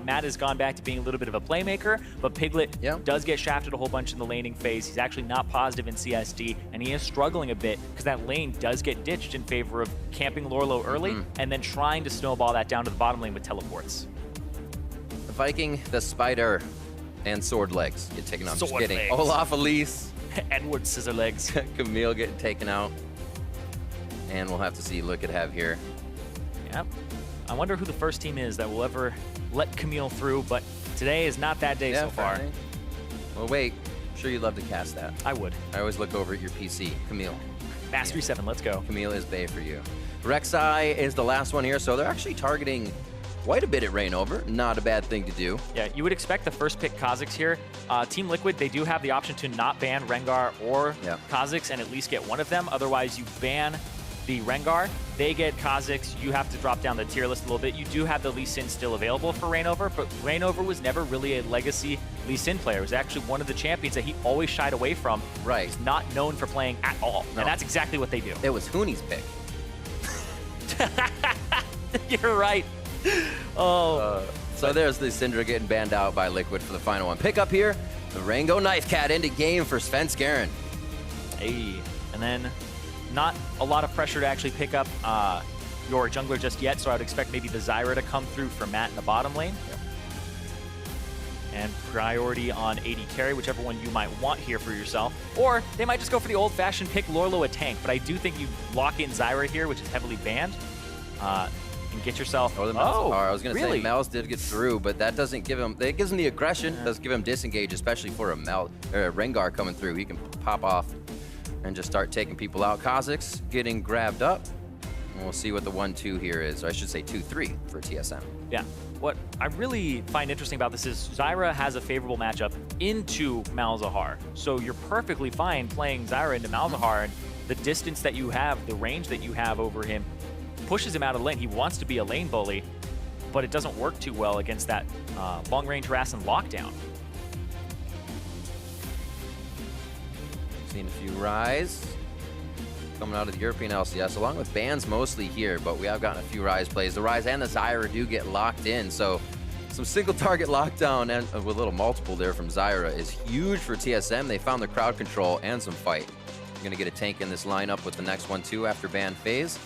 Matt has gone back to being a little bit of a playmaker, but Piglet does get shafted a whole bunch in the laning phase. He's actually not positive in CSD, and he is struggling a bit because that lane does get ditched in favor of camping Lourlo early and then trying to snowball that down to the bottom lane with teleports. The Viking, the Spider, and Sword Legs get taken out. I'm just Sword kidding. Legs. Olaf, Elise. Edward Scissor Legs. Camille getting taken out. And we'll have to see look at have here. Yep. I wonder who the first team is that will ever let Camille through, but today is not that day so far. Well, wait. I'm sure you'd love to cast that. I would. I always look over at your PC. Camille. Mastery 7, let's go. Camille is Bay for you. Rek'Sai is the last one here, so they're actually targeting quite a bit at ReignOver. Not a bad thing to do. Yeah, you would expect the first pick Kha'Zix here. Team Liquid, they do have the option to not ban Rengar or Kha'Zix and at least get one of them. Otherwise, you ban the Rengar, they get Kha'Zix, you have to drop down the tier list a little bit. You do have the Lee Sin still available for ReignOver, but ReignOver was never really a legacy Lee Sin player. It was actually one of the champions that he always shied away from. Right. He's not known for playing at all, and that's exactly what they do. It was Hooney's pick. You're right. Oh. So there's the Syndra getting banned out by Liquid for the final one. Pick up here, the Rango Knife Cat into game for Svenskeren. Hey, and then not a lot of pressure to actually pick up your jungler just yet, so I would expect maybe the Zyra to come through for Matt in the bottom lane. And priority on AD carry, whichever one you might want here for yourself. Or they might just go for the old-fashioned pick Lourlo a tank, but I do think you lock in Zyra here, which is heavily banned, and get yourself... Oh, the Malzahar. I was going to say Malz did get through, but that doesn't give him... It gives him the aggression, does give him disengage, especially for a Rengar coming through. He can pop off and just start taking people out. Kha'Zix getting grabbed up. And we'll see what the 1-2 here is. Or I should say 2-3 for TSM. Yeah. What I really find interesting about this is Zyra has a favorable matchup into Malzahar. So you're perfectly fine playing Zyra into Malzahar, and the distance that you have, the range that you have over him, pushes him out of lane. He wants to be a lane bully, but it doesn't work too well against that long-range harass and lockdown. Seen a few Ryze coming out of the European LCS, along with bans mostly here, but we have gotten a few Ryze plays. The Ryze and the Zyra do get locked in, so some single target lockdown and with a little multiple there from Zyra is huge for TSM. They found the crowd control and some fight. You're going to get a tank in this lineup with the next one too after ban phase.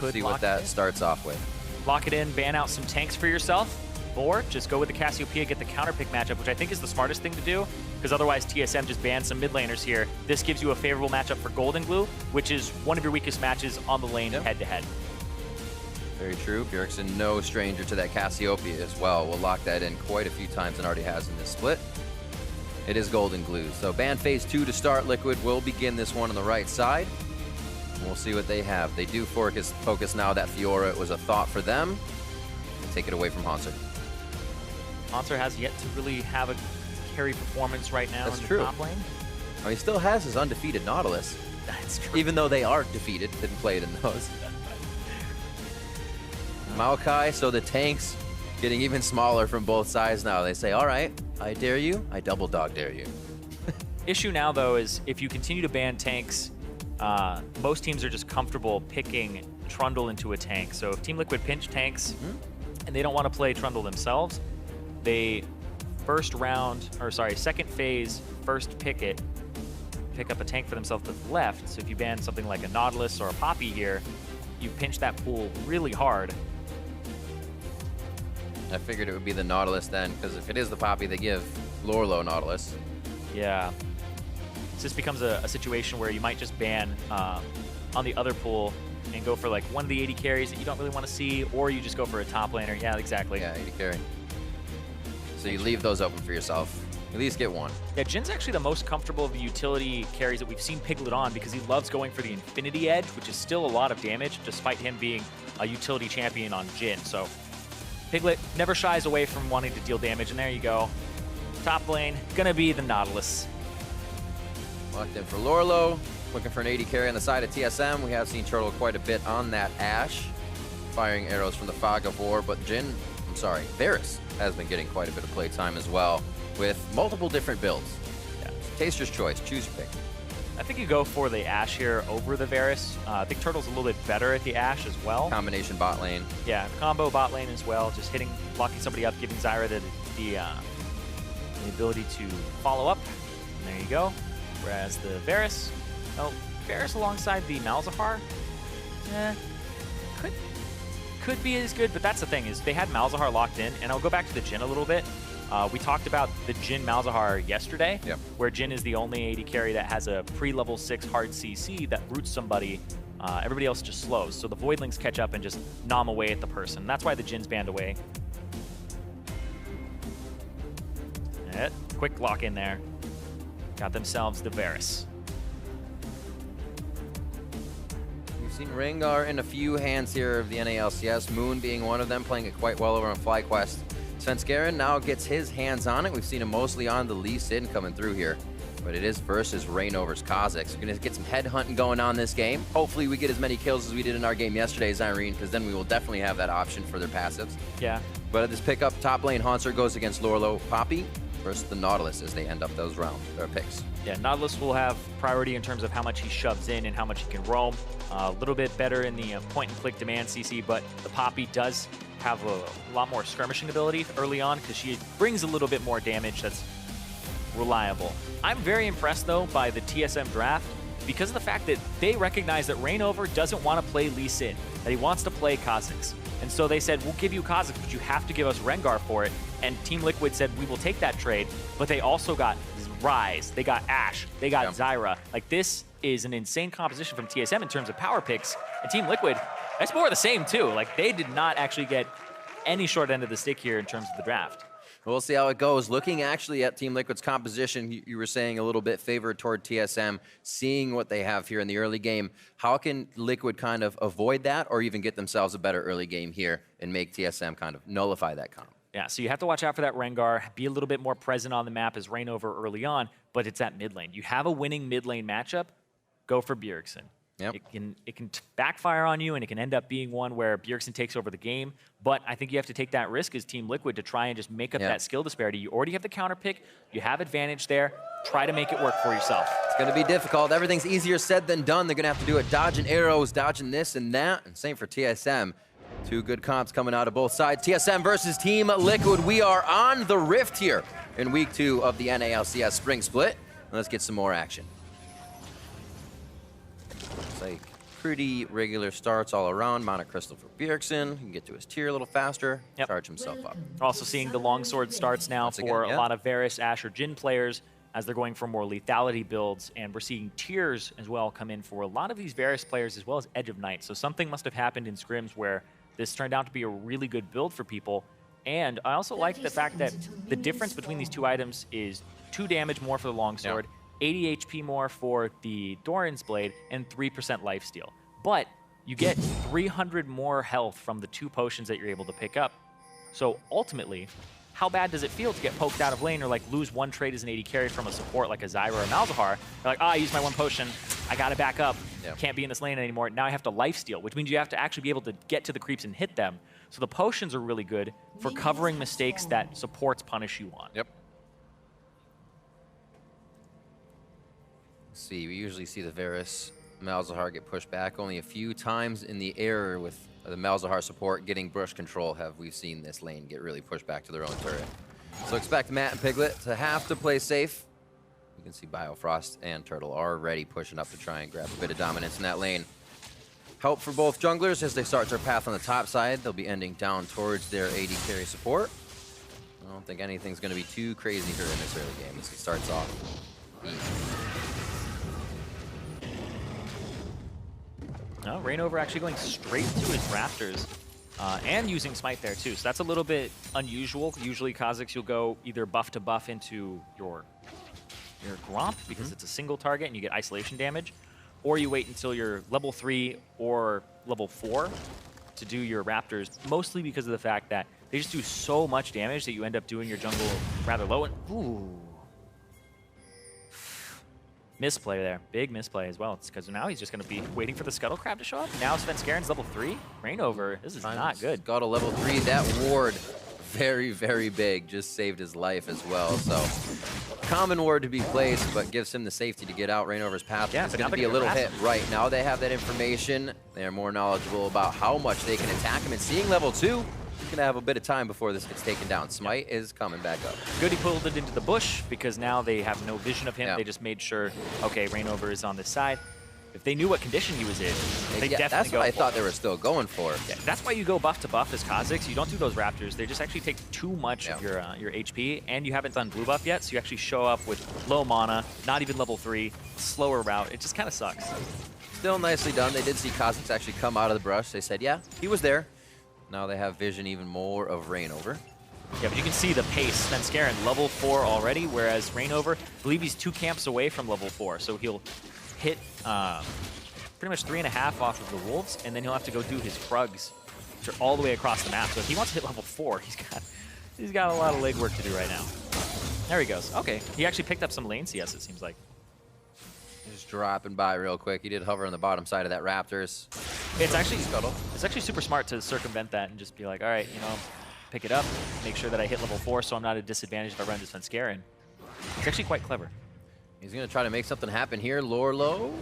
We'll see what that starts off with. Lock it in, ban out some tanks for yourself, or just go with the Cassiopeia, get the counter pick matchup, which I think is the smartest thing to do, because otherwise TSM just bans some mid laners here. This gives you a favorable matchup for GoldenGlue, which is one of your weakest matches on the lane head-to-head. Very true. Bjergsen, no stranger to that Cassiopeia as well. We'll lock that in quite a few times and already has in this split. It is GoldenGlue. So ban phase 2 to start. Liquid will begin this one on the right side. We'll see what they have. They do focus now that Fiora was a thought for them. Take it away from Hauntzer. Hauntzer has yet to really have a carry performance right now in the top lane. Oh, he still has his undefeated Nautilus. That's true. Even though they are defeated, didn't play it in those. Maokai, so the tanks getting even smaller from both sides now. They say, all right, I dare you, I double dog dare you. Issue now, though, is if you continue to ban tanks, most teams are just comfortable picking Trundle into a tank. So if Team Liquid pinch tanks and they don't want to play Trundle themselves, they second phase, first pick up a tank for themselves to the left. So if you ban something like a Nautilus or a Poppy here, you pinch that pool really hard. I figured it would be the Nautilus then, because if it is the Poppy, they give Lourlo Nautilus. Yeah. So this becomes a situation where you might just ban on the other pool and go for like one of the 80 carries that you don't really want to see, or you just go for a top laner. Yeah, exactly. Yeah, 80 carry. So you leave those open for yourself. At least get one. Yeah, Jin's actually the most comfortable of the utility carries that we've seen Piglet on, because he loves going for the Infinity Edge, which is still a lot of damage, despite him being a utility champion on Jin. So Piglet never shies away from wanting to deal damage, and there you go. Top lane, gonna be the Nautilus. Locked in for Lourlo. Looking for an 80 carry on the side of TSM. We have seen Turtle quite a bit on that Ashe, firing arrows from the Fog of War, but Varus has been getting quite a bit of play time as well, with multiple different builds. Yeah. Taster's choice, choose your pick. I think you go for the Ashe here over the Varus. I think Turtle's a little bit better at the Ashe as well. Combination bot lane. Yeah, combo bot lane as well. Just blocking somebody up, giving Zyra the ability to follow up. And there you go. Whereas the Varus, Varus alongside the Malzahar, could be as good, but that's the thing is they had Malzahar locked in, and I'll go back to the Jhin a little bit. We talked about the Jhin Malzahar yesterday, where Jhin is the only AD carry that has a pre-level 6 hard CC that roots somebody. Everybody else just slows. So the Voidlings catch up and just nom away at the person. That's why the Jhin's banned away. Quick lock in there. Got themselves the Varus. We've seen Rengar in a few hands here of the NALCS, Moon being one of them, playing it quite well over on FlyQuest. Svenskeren now gets his hands on it. We've seen him mostly on the Lee Sin coming through here, but it is versus ReignOver's Kha'Zix. We're going to get some headhunting going on this game. Hopefully we get as many kills as we did in our game yesterday, Zirene, because then we will definitely have that option for their passives. Yeah. But at this pickup, top lane, Hauntzer goes against Lourlo. Poppy versus the Nautilus as they end up those picks. Yeah, Nautilus will have priority in terms of how much he shoves in and how much he can roam. A little bit better in the point-and-click demand CC, but the Poppy does have a lot more skirmishing ability early on because she brings a little bit more damage that's reliable. I'm very impressed, though, by the TSM draft because of the fact that they recognize that ReignOver doesn't want to play Lee Sin, that he wants to play Kha'Zix. And so they said, we'll give you Kha'Zix, but you have to give us Rengar for it. And Team Liquid said, we will take that trade, but they also got Ryze, they got Ashe, they got Zyra. Like, this is an insane composition from TSM in terms of power picks. And Team Liquid, that's more of the same, too. Like, they did not actually get any short end of the stick here in terms of the draft. We'll see how it goes. Looking actually at Team Liquid's composition, you were saying a little bit favored toward TSM, seeing what they have here in the early game. How can Liquid kind of avoid that or even get themselves a better early game here and make TSM kind of nullify that comp? Yeah, so you have to watch out for that Rengar, be a little bit more present on the map as ReignOver early on, but it's at mid lane. You have a winning mid lane matchup, go for Bjergsen. Yep. It can backfire on you, and it can end up being one where Bjergsen takes over the game. But I think you have to take that risk as Team Liquid to try and just make up that skill disparity. You already have the counter pick. You have advantage there. Try to make it work for yourself. It's going to be difficult. Everything's easier said than done. They're going to have to do it dodging arrows, dodging this and that. And same for TSM. Two good comps coming out of both sides. TSM versus Team Liquid. We are on the Rift here in week 2 of the NALCS Spring Split. Let's get some more action. Looks like pretty regular starts all around. Mana Crystal for Bjergsen. He can get to his tier a little faster, charge himself up. We're also seeing the longsword starts now for a lot of Varus, Ashe, or Jhin players as they're going for more lethality builds, and we're seeing tiers as well come in for a lot of these Varus players as well as Edge of Night. So something must have happened in scrims where this turned out to be a really good build for people. And I also like the fact that the difference between these two items is 2 damage more for the longsword, 80 HP more for the Doran's Blade, and 3% lifesteal. But you get 300 more health from the 2 potions that you're able to pick up. So ultimately, how bad does it feel to get poked out of lane or like lose 1 trade as an AD carry from a support like a Zyra or Malzahar? You're like, I used my 1 potion, I gotta back up, can't be in this lane anymore. Now I have to lifesteal, which means you have to actually be able to get to the creeps and hit them. So the potions are really good for covering mistakes that supports punish you on. Yep. See, we usually see the Varus Malzahar get pushed back only a few times in the air with the Malzahar support getting brush control. Have we seen this lane get really pushed back to their own turret? So expect Matt and Piglet to have to play safe. You can see Biofrost and Turtle already pushing up to try and grab a bit of dominance in that lane. Help for both junglers as they start their path on the top side. They'll be ending down towards their AD carry support. I don't think anything's going to be too crazy here in this early game as it starts off easy. No, ReignOver actually going straight to his Raptors and using Smite there too. So that's a little bit unusual. Usually Kha'Zix, you'll go either buff to buff into your Gromp because it's a single target and you get isolation damage, or you wait until you're level 3 or level 4 to do your Raptors, mostly because of the fact that they just do so much damage that you end up doing your jungle rather low. And ooh. Misplay there. Big misplay as well. It's because now he's just going to be waiting for the Scuttle Crab to show up. Now Svenskeren's level 3. ReignOver, this is not good. Got a level 3. That ward very, very big. Just saved his life as well. So common ward to be placed, but gives him the safety to get out. ReignOver's path is going to be a little hit. Right now they have that information. They're more knowledgeable about how much they can attack him. And seeing level 2, he's going to have a bit of time before this gets taken down. Smite is coming back up. Good he pulled it into the bush because now they have no vision of him. They just made sure, okay, ReignOver is on this side. If they knew what condition he was in, they definitely that's go what I for thought it. they were still going for. Yeah, that's why you go buff to buff as Kha'Zix. You don't do those Raptors. They just actually take too much of your HP, and you haven't done blue buff yet, so you actually show up with low mana, not even level 3, slower route. It just kind of sucks. Still nicely done. They did see Kha'Zix actually come out of the brush. They said, yeah, he was there. Now they have vision even more of ReignOver. Yeah, but you can see the pace. Svenskeren, level 4 already, whereas ReignOver, I believe he's 2 camps away from level 4, so he'll hit pretty much 3.5 off of the Wolves, and then he'll have to go do his Krugs, which are all the way across the map. So if he wants to hit level 4, he's got a lot of legwork to do right now. There he goes. Okay, he actually picked up some lane CS, it seems like. Just dropping by real quick. He did hover on the bottom side of that Raptors. It's actually super smart to circumvent that and just be like, all right, you know, pick it up, make sure that I hit level 4 so I'm not at a disadvantage if I run to Svenskeren. It's actually quite clever. He's going to try to make something happen here. Lourlo,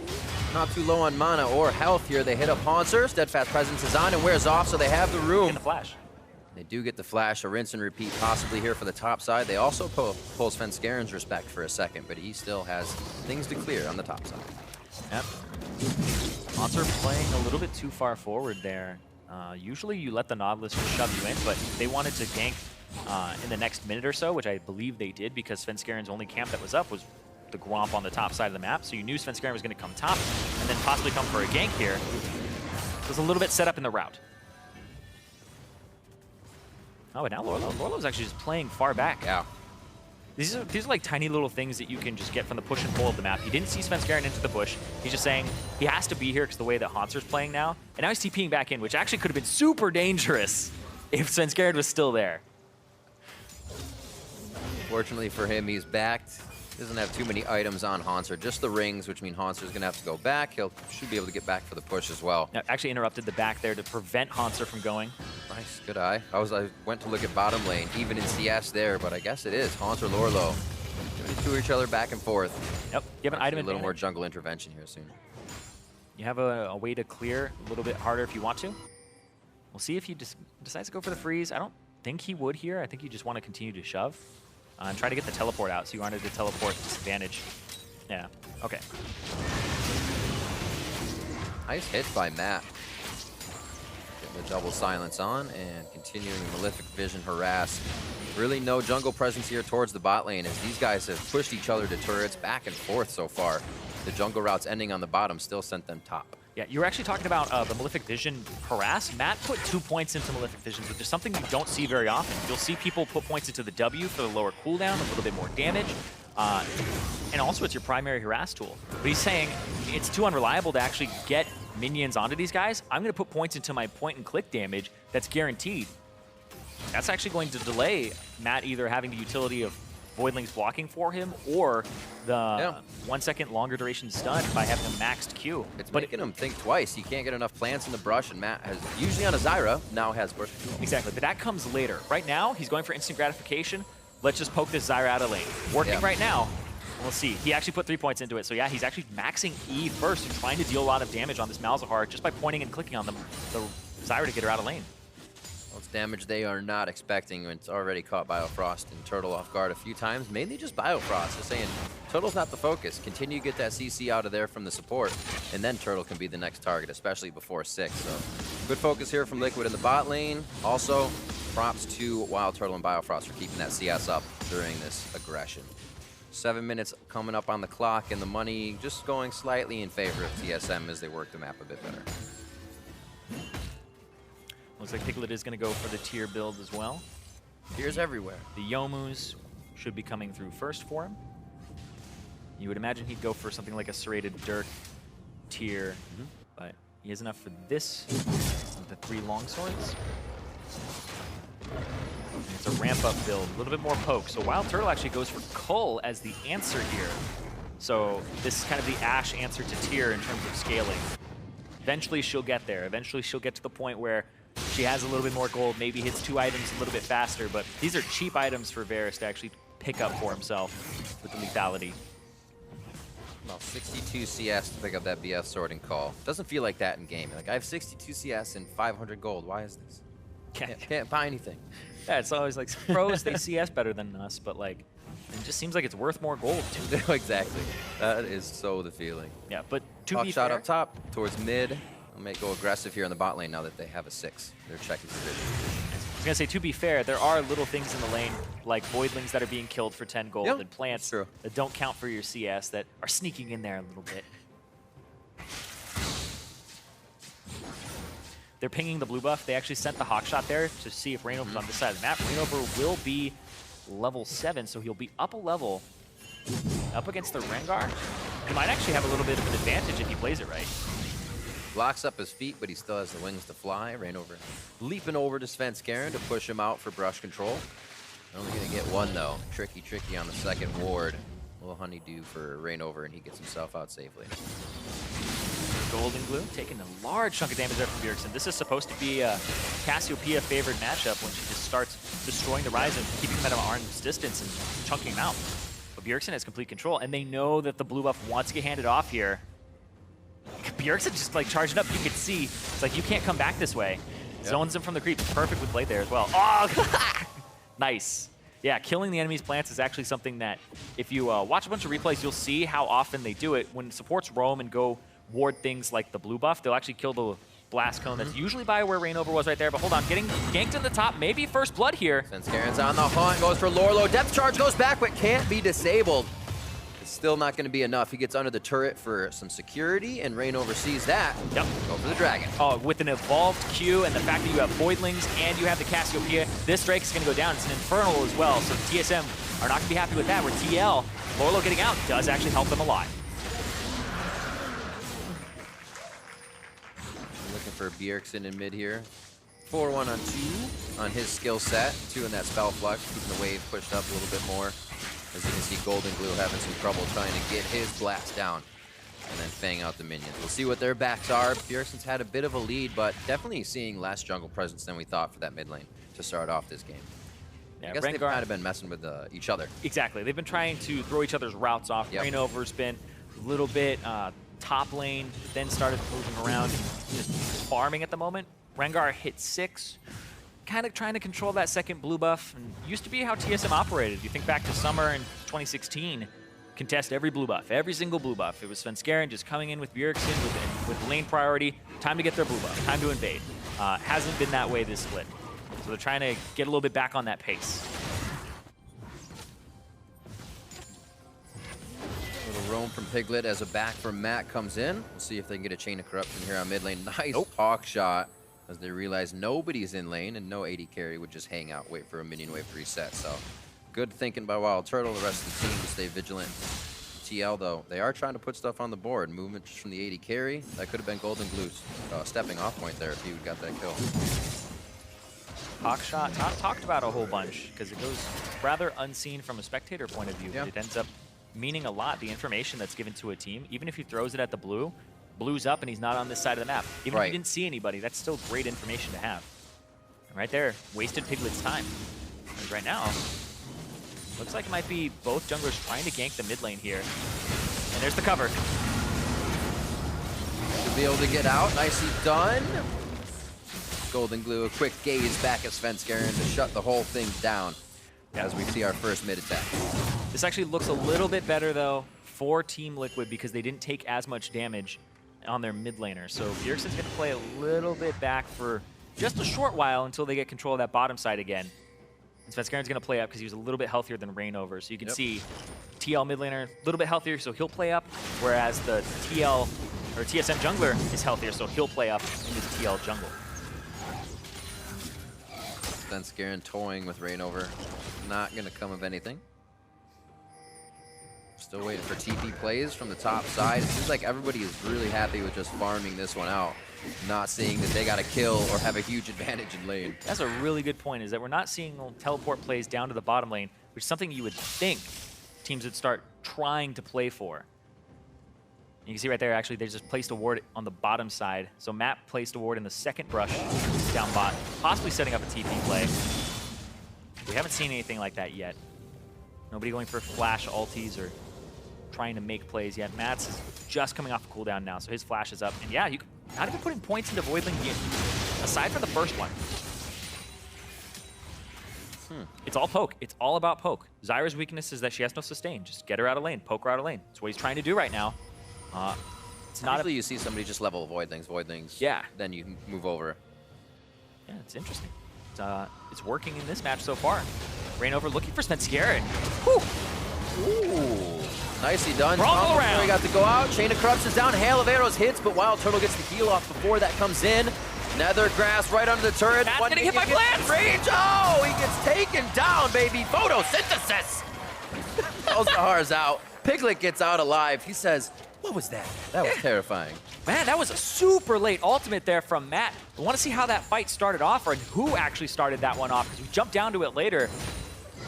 not too low on mana or health here. They hit up Hauntzer. Steadfast Presence is on and wears off, so they have the room. And the flash. They do get the flash, a rinse and repeat possibly here for the top side. They also pull Svenskeren's respect for a second, but he still has things to clear on the top side. Yep. Hauntzer playing a little bit too far forward there. Usually you let the Nautilus just shove you in, but they wanted to gank in the next minute or so, which I believe they did because Svenskeren's only camp that was up was the Gromp on the top side of the map, so you knew Svenskeren was going to come top and then possibly come for a gank here. It was a little bit set up in the route. Oh, but now Lourlo's actually just playing far back. Yeah. These are like tiny little things that you can just get from the push and pull of the map. He didn't see Svenskeren into the bush. He's just saying he has to be here because the way that Hauntzer's playing now. And now he's TPing back in, which actually could have been super dangerous if Svenskeren was still there. Fortunately for him, he's backed. Doesn't have too many items on Hauntzer, just the rings, which means Hauntzer going to have to go back. Should be able to get back for the push as well. Now, actually interrupted the back there to prevent Hauntzer from going. Nice, good eye. I went to look at bottom lane, even in CS there, but I guess it is Hauntzer, Lourlo. Giving it to each other back and forth. Yep, you have an item a little more jungle intervention here soon. You have a way to clear a little bit harder if you want to. We'll see if he decides to go for the freeze. I don't think he would here. I think you just want to continue to shove. And try to get the teleport out, so you wanted to teleport disadvantage. Yeah, okay. Nice hit by Matt. Getting the double silence on and continuing Malefic Vision harass. Really no jungle presence here towards the bot lane as these guys have pushed each other to turrets back and forth so far. The jungle routes ending on the bottom still sent them top. Yeah, you were actually talking about the Malefic Vision harass. Matt put 2 points into Malefic Vision, which is something you don't see very often. You'll see people put points into the W for the lower cooldown, a little bit more damage, and also it's your primary harass tool. But he's saying it's too unreliable to actually get minions onto these guys. I'm going to put points into my point and click damage that's guaranteed. That's actually going to delay Matt either having the utility of Voidlings blocking for him, or the 1 second longer duration stun by having a maxed Q. It's making him think twice. He can't get enough plants in the brush, and Matt has, usually on a Zyra, now has brush control. Exactly, but that comes later. Right now, he's going for instant gratification. Let's just poke this Zyra out of lane. Working right now. We'll see. He actually put 3 points into it, so yeah, he's actually maxing E first and trying to deal a lot of damage on this Malzahar just by pointing and clicking on the Zyra to get her out of lane. It's damage they are not expecting when it's already caught Biofrost and Turtle off guard a few times. Mainly just Biofrost. They're saying Turtle's not the focus. Continue to get that CC out of there from the support, and then Turtle can be the next target, especially before 6. So good focus here from Liquid in the bot lane. Also, props to WildTurtle and Biofrost for keeping that CS up during this aggression. 7 minutes coming up on the clock, and the money just going slightly in favor of TSM as they work the map a bit better. Looks like Piglet is going to go for the tier build as well. Tiers everywhere. The Yomus should be coming through first for him. You would imagine he'd go for something like a Serrated Dirk tier, but he has enough for this with the 3 longswords. And it's a ramp-up build, a little bit more poke. So WildTurtle actually goes for Cull as the answer here. So this is kind of the Ashe answer to tier in terms of scaling. Eventually she'll get there. Eventually she'll get to the point where She has a little bit more gold, maybe hits 2 items a little bit faster, but these are cheap items for Varus to actually pick up for himself with the lethality. Well, 62 CS to pick up that BF sword and call. Doesn't feel like that in game. Like, I have 62 CS and 500 gold. Why is this? Can't buy anything. Yeah, it's always like pros, they CS better than us, but like, it just seems like it's worth more gold too. Exactly. That is so the feeling. Yeah, but to be shot fair, up top towards mid. I may go aggressive here in the bot lane now that they have a 6. They're checking position. I was gonna say, to be fair, there are little things in the lane like voidlings that are being killed for 10 gold and plants that don't count for your CS that are sneaking in there a little bit. They're pinging the blue buff. They actually sent the hawk shot there to see if ReignOver's on this side of the map. ReignOver will be level 7, so he'll be up a level up against the Rengar. He might actually have a little bit of an advantage if he plays it right. Blocks up his feet, but he still has the wings to fly. ReignOver leaping over to Svenskeren to push him out for brush control. Only going to get 1, though. Tricky on the second ward. A little honeydew for ReignOver, and he gets himself out safely. GoldenGlue taking a large chunk of damage there from Bjergsen. This is supposed to be a Cassiopeia favored matchup when she just starts destroying the Ryze and keeping them at an arm's distance and chunking them out. But Bjergsen has complete control, and they know that the blue buff wants to get handed off here. Bjergsen just like charging up. You could see it's like you can't come back this way. Zones him from the creep. Perfect with blade there as well. Oh, nice. Yeah, killing the enemy's plants is actually something that if you watch a bunch of replays, you'll see how often they do it. When supports roam and go ward things like the blue buff, they'll actually kill the blast cone. That's usually by where ReignOver was right there. But hold on, getting ganked in the top. Maybe first blood here. Svenskeren's on the hunt. Goes for Lourlo. Depth charge goes back, but can't be disabled. Still not going to be enough. He gets under the turret for some security, and ReignOver sees that. Go for the dragon. Oh, with an evolved Q and the fact that you have voidlings and you have the Cassiopeia, this Drake is going to go down. It's an infernal as well, so TSM are not going to be happy with that. Where TL, Lourlo getting out, does actually help them a lot. Looking for Bjergsen in mid here. 4-1 on 2 on his skill set. 2 in that spell flux, keeping the wave pushed up a little bit more. As you can see, GoldenGlue having some trouble trying to get his blast down and then fang out the minions. We'll see what their backs are. Bjergsen's had a bit of a lead, but definitely seeing less jungle presence than we thought for that mid lane to start off this game. Yeah, I guess they've kind of been messing with each other. Exactly. They've been trying to throw each other's routes off. ReignOver's been a little bit top lane, then started moving around and just farming at the moment. Rengar hit 6. Kind of trying to control that second blue buff, and used to be how TSM operated. You think back to summer in 2016, contest every blue buff, every single blue buff. It was Svenskeren just coming in with Bjergsen with lane priority, time to get their blue buff, time to invade. Hasn't been that way this split. So they're trying to get a little bit back on that pace. A little roam from Piglet as a back from Matt comes in. We'll see if they can get a chain of corruption here on mid lane. Nice hawk shot. As they realize nobody's in lane and no AD carry would just hang out, wait for a minion wave to reset. So good thinking by WildTurtle, the rest of the team to stay vigilant. TL though, they are trying to put stuff on the board. Movement just from the AD carry. That could have been GoldenGlue's stepping off point there if he got that kill. Hawk shot, not talked about a whole bunch because it goes rather unseen from a spectator point of view. But it ends up meaning a lot, the information that's given to a team. Even if he throws it at the blue, blue's up and he's not on this side of the map. Even if you didn't see anybody, that's still great information to have. And right there, wasted Piglet's time. And right now, looks like it might be both junglers trying to gank the mid lane here. And there's the cover. Should be able to get out. Nicely done. GoldenGlue, a quick gaze back at Svenskeren to shut the whole thing down as we see our first mid attack. This actually looks a little bit better though for Team Liquid because they didn't take as much damage on their mid laner. So Bjergsen's going to play a little bit back for just a short while until they get control of that bottom side again. And Svenskeren's going to play up because he was a little bit healthier than ReignOver. So you can see TL mid laner a little bit healthier, so he'll play up, whereas the TL or TSM jungler is healthier, so he'll play up in his TL jungle. Svenskeren toying with ReignOver. Not going to come of anything. Still waiting for TP plays from the top side. It seems like everybody is really happy with just farming this one out, not seeing that they got a kill or have a huge advantage in lane. That's a really good point, is that we're not seeing teleport plays down to the bottom lane, which is something you would think teams would start trying to play for. You can see right there, actually, they just placed a ward on the bottom side. So Matt placed a ward in the second brush down bot, possibly setting up a TP play. We haven't seen anything like that yet. Nobody going for flash ultis or trying to make plays yet. Matt's is just coming off a cooldown now, so his flash is up. And yeah, you not even putting points into Voidling aside from the first one. It's all poke. It's all about poke. Zyra's weakness is that she has no sustain. Just get her out of lane, poke her out of lane. That's what he's trying to do right now. It's not usually you see somebody just level Voidlings. Yeah. Then you move over. Yeah, it's interesting. It's working in this match so far. ReignOver looking for Svenskeren. Ooh. Nicely done. Brawl around. He got to go out. Chain of Corruption's down. Hail of Arrows hits, but WildTurtle gets the heal off before that comes in. Nether Grass right under the turret. Matt's getting hit by Blast. Range. Oh, he gets taken down, baby. Photosynthesis. Malzahar's out. Piglet gets out alive. He says, what was that? That was terrifying. Man, that was a super late ultimate there from Matt. I want to see how that fight started off, or who actually started that one off, because we jumped down to it later.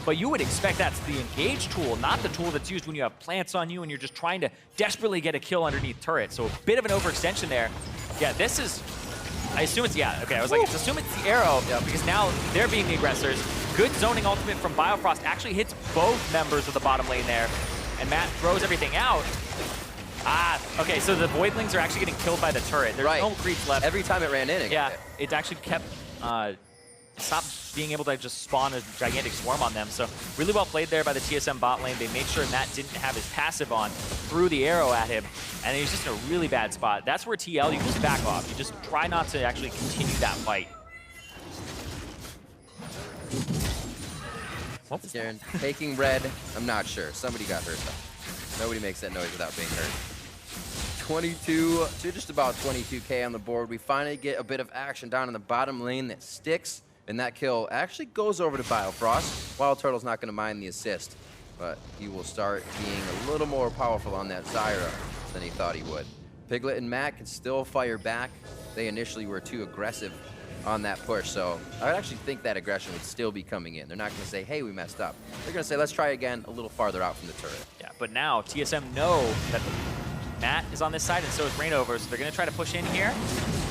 But you would expect that's the engage tool, not the tool that's used when you have plants on you and you're just trying to desperately get a kill underneath turret. So a bit of an overextension there. Yeah, this is, I assume it's, yeah, okay, I was like, assume it's the arrow, because now they're being the aggressors. Good zoning ultimate from Biofrost actually hits both members of the bottom lane there. And Matt throws everything out. Okay, so the Voidlings are actually getting killed by the turret. There's no creeps left. Every time it ran in, it actually kept, stopped being able to just spawn a gigantic swarm on them. So really well played there by the TSM bot lane. They made sure Matt didn't have his passive on, threw the arrow at him, and he was just in a really bad spot. That's where TL, you just back off. You just try not to actually continue that fight. Svenskeren taking red. I'm not sure. Somebody got hurt though. Nobody makes that noise without being hurt. 22 to just about 22K on the board. We finally get a bit of action down in the bottom lane that sticks, and that kill actually goes over to Biofrost. WildTurtle's not going to mind the assist, but he will start being a little more powerful on that Zyra than he thought he would. Piglet and Matt can still fire back. They initially were too aggressive on that push, so I would actually think that aggression would still be coming in. They're not going to say, hey, we messed up. They're going to say, let's try again a little farther out from the turret. Yeah, but now TSM know that Matt is on this side, and so is ReignOver, so they're going to try to push in here.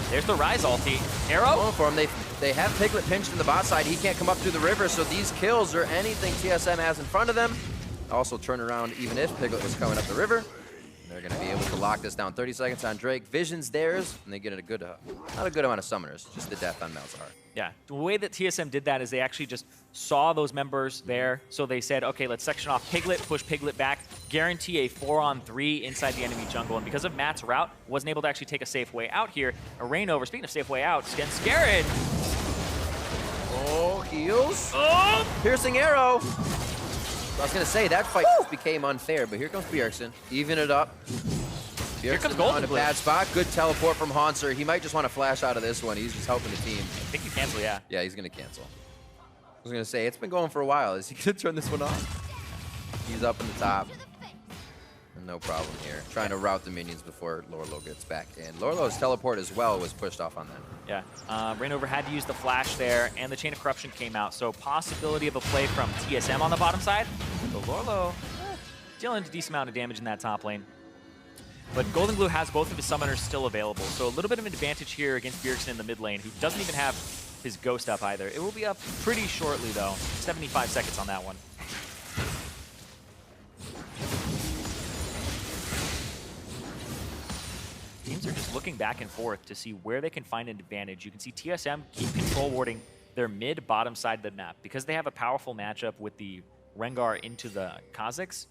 There's the Ryze ulti. Arrow? Going for him. They have Piglet pinched in the bot side. He can't come up through the river, so these kills are anything TSM has in front of them. Also turn around even if Piglet was coming up the river. They're going to be able to lock this down. 30 seconds on Drake. Vision's theirs, and they get a good, not a good amount of summoners, just the death on Malzahar. Yeah, the way that TSM did that is they actually just saw those members there, so they said, okay, let's section off Piglet, push Piglet back, guarantee a 4-on-3 inside the enemy jungle, and because of Matt's route, wasn't able to actually take a safe way out here. A ReignOver, speaking of safe way out, Svenskeren. Oh, heals. Oh! Piercing arrow. I was going to say, that fight became unfair, but here comes Bjergsen. Even it up. Here comes GoldenGlue. On a GoldenGlue. bad spot. Good teleport from Hauntzer. He might just want to flash out of this one. He's just helping the team. I think you cancel, yeah. Yeah, he's going to cancel. I was going to say, it's been going for a while. Is he going to turn this one off? He's up in the top. No problem here. Trying to route the minions before Lourlo gets back in. Lourlo's teleport as well was pushed off on them. Yeah, ReignOver had to use the flash there, and the Chain of Corruption came out. So possibility of a play from TSM on the bottom side. So Lourlo dealing a decent amount of damage in that top lane. But GoldenGlue has both of his summoners still available. So a little bit of an advantage here against Bjergsen in the mid lane, who doesn't even have his ghost up either. It will be up pretty shortly though. 75 seconds on that one. Teams are just looking back and forth to see where they can find an advantage. You can see TSM keep control warding their mid-bottom side of the map because they have a powerful matchup with the Rengar into the Kha'Zix,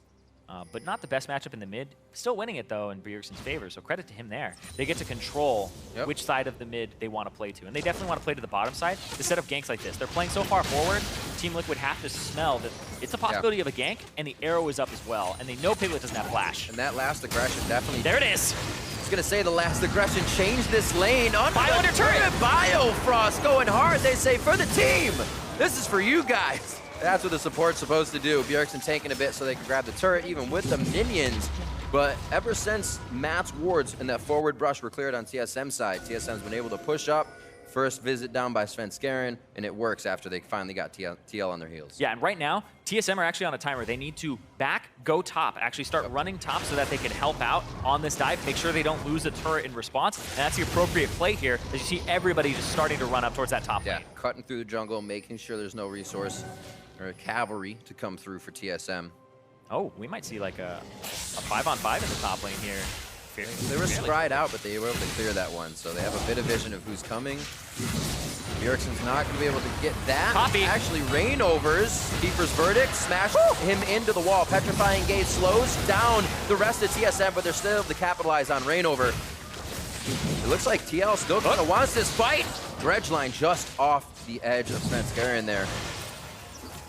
but not the best matchup in the mid. Still winning it, though, in Bjergsen's favor, so credit to him there. They get to control which side of the mid they want to play to, and they definitely want to play to the bottom side to set up ganks like this. They're playing so far forward, Team Liquid have to smell that it's a possibility of a gank, and the arrow is up as well, and they know Piglet doesn't have flash. And that last aggression definitely... There it is! I was going to say the last aggression changed this lane. Bio under turret! Biofrost going hard. They say, for the team, this is for you guys. That's what the support's supposed to do. Bjergsen tanking a bit so they can grab the turret, even with the minions. But ever since Matt's wards and that forward brush were cleared on TSM side, TSM's been able to push up, First visit down by Svenskeren, and it works after they finally got TL on their heels. Yeah, and right now, TSM are actually on a timer. They need to back, go top, actually start running top so that they can help out on this dive, make sure they don't lose a turret in response, and that's the appropriate play here, as you see everybody just starting to run up towards that top lane. Cutting through the jungle, making sure there's no resource or cavalry to come through for TSM. Oh, we might see like a 5-on-5 in the top lane here. They were scried out, but they were able to clear that one, so they have a bit of vision of who's coming. Bjergsen's not going to be able to get that. Copy. Actually, ReignOver's Keeper's Verdict smashed him into the wall. Petrifying Gaze slows down the rest of TSM, but they're still able to capitalize on ReignOver. It looks like TL still kind of wants this fight. Dredgeline just off the edge of Svenskeren there.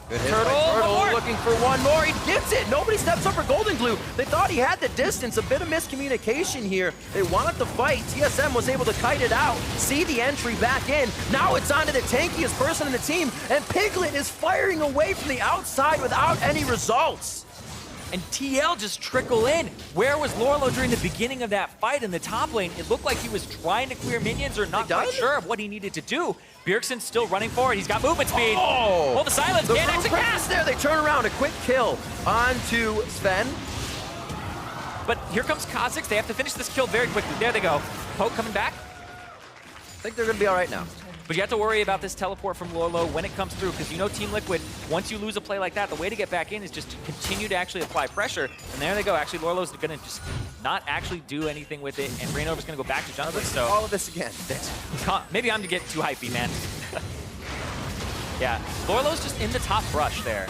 Good hit by Turtle, looking for one more. He gets it. Nobody steps up for GoldenGlue. They thought he had the distance. A bit of miscommunication here. They wanted to fight. TSM was able to kite it out, see the entry back in. Now it's onto the tankiest person in the team, and Piglet is firing away from the outside without any results. And TL just trickle in. Where was Lourlo during the beginning of that fight in the top lane? It looked like he was trying to clear minions or not quite sure of what he needed to do. Bjergsen's still running forward. He's got movement speed. Oh, the silence. The Can't exit cast. there. They turn around. A quick kill onto Sven. But here comes Kha'Zix. They have to finish this kill very quickly. There they go. Poke coming back. I think they're going to be all right now. But you have to worry about this teleport from Lourlo when it comes through, because you know Team Liquid, once you lose a play like that, the way to get back in is just to continue to actually apply pressure. And there they go. Actually, Lourlo's going to just not actually do anything with it, and ReignOver's going to go back to jungle. So all of this again. Maybe I'm to get too hypey, man. Yeah, Lourlo's just in the top brush there.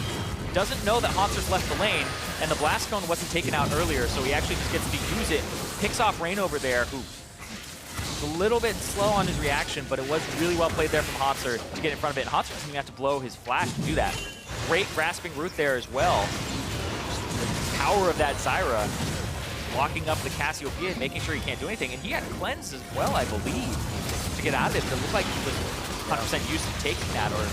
Doesn't know that Hauntzer's left the lane, and the blast cone wasn't taken out earlier, so he actually just gets to use it. Picks off ReignOver there, who a little bit slow on his reaction, but it was really well played there from Hauntzer to get in front of it. And Hauntzer doesn't even have to blow his flash to do that. Great grasping root there as well. Just the power of that Zyra blocking up the Cassiopeia, making sure he can't do anything. And he had cleanse as well, I believe, to get out of it. But it looked like he was 100% used to taking that or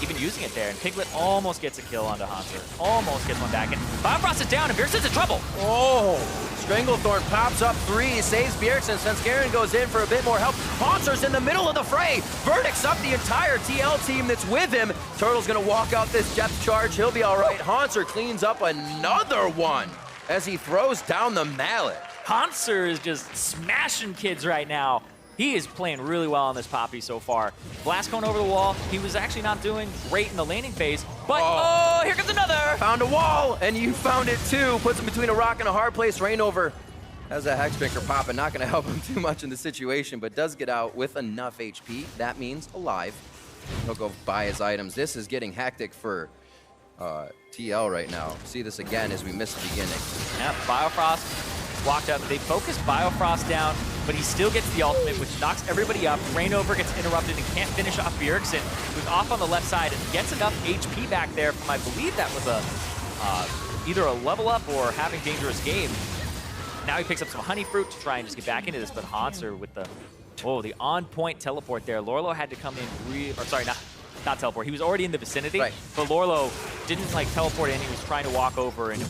even using it there. And Piglet almost gets a kill onto Hauntzer. Almost gets one back. And Biofrost is down, and Bjergsen's in trouble. Oh! Stranglethorn pops up 3, saves Bjergsen. Svenskeren goes in for a bit more help. Hauntzer's in the middle of the fray. Verdict's up the entire TL team that's with him. Turtle's gonna walk out this depth charge. He'll be all right. Hauntzer cleans up another one as he throws down the mallet. Hauntzer is just smashing kids right now. He is playing really well on this Poppy so far. Blast cone over the wall. He was actually not doing great in the laning phase, but oh, here comes another. Found a wall, and you found it too. Puts him between a rock and a hard place. ReignOver has a Hexbreaker popping. Not gonna help him too much in the situation, but does get out with enough HP. That means alive. He'll go buy his items. This is getting hectic for TL right now. See this again as we miss the beginning. Yeah, Biofrost walked up. They focus Biofrost down, but he still gets the ultimate, which knocks everybody up. ReignOver gets interrupted and can't finish off Bjergsen, who's off on the left side and gets enough HP back there from, I believe that was a either a level up or having dangerous game. Now he picks up some honey fruit to try and just get back into this, but Hauntzer with the on-point teleport there. Lourlo had to come in, not teleport. He was already in the vicinity, right, but Lourlo didn't like teleport in. He was trying to walk over, and it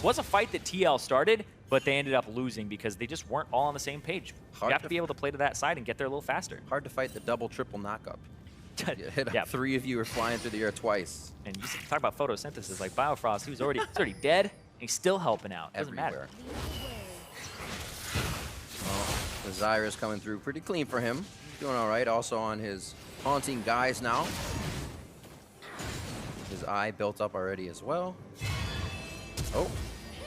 was a fight that TL started, but they ended up losing because they just weren't all on the same page. You have to be able to play to that side and get there a little faster. Hard to fight the double, triple knockup. You hit up 3 of you are flying through the air twice. And you talk about photosynthesis, like Biofrost, he was already dead, and he's still helping out. Doesn't matter. Well, the Zyra's coming through pretty clean for him. Doing all right. Also on his haunting guys now. His eye built up already as well. Oh.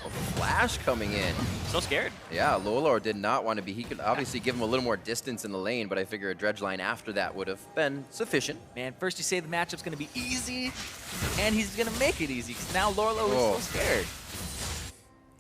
A flash coming in. So scared. Yeah, Lourlo did not want to be. He could obviously give him a little more distance in the lane, but I figure a dredge line after that would have been sufficient. Man, first you say the matchup's going to be easy, and he's going to make it easy, because now Lourlo is so scared.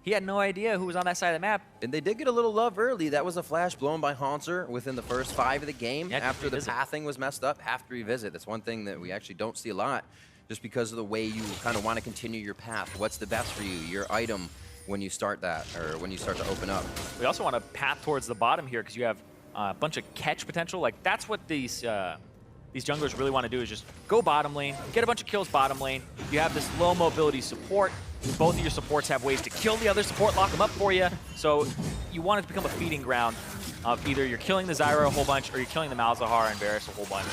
He had no idea who was on that side of the map. And they did get a little love early. That was a flash blown by Hauntzer within the first 5 of the game. Yeah, after the pathing was messed up, have to revisit. That's one thing that we actually don't see a lot, just because of the way you kind of want to continue your path. What's the best for you, your item, when you start that, or when you start to open up. We also want to path towards the bottom here, because you have a bunch of catch potential. Like, that's what these junglers really want to do, is just go bottom lane, get a bunch of kills bottom lane. You have this low mobility support. Both of your supports have ways to kill the other support, lock them up for you. So you want it to become a feeding ground. of either you're killing the Zyra a whole bunch or you're killing the Malzahar and Varus a whole bunch.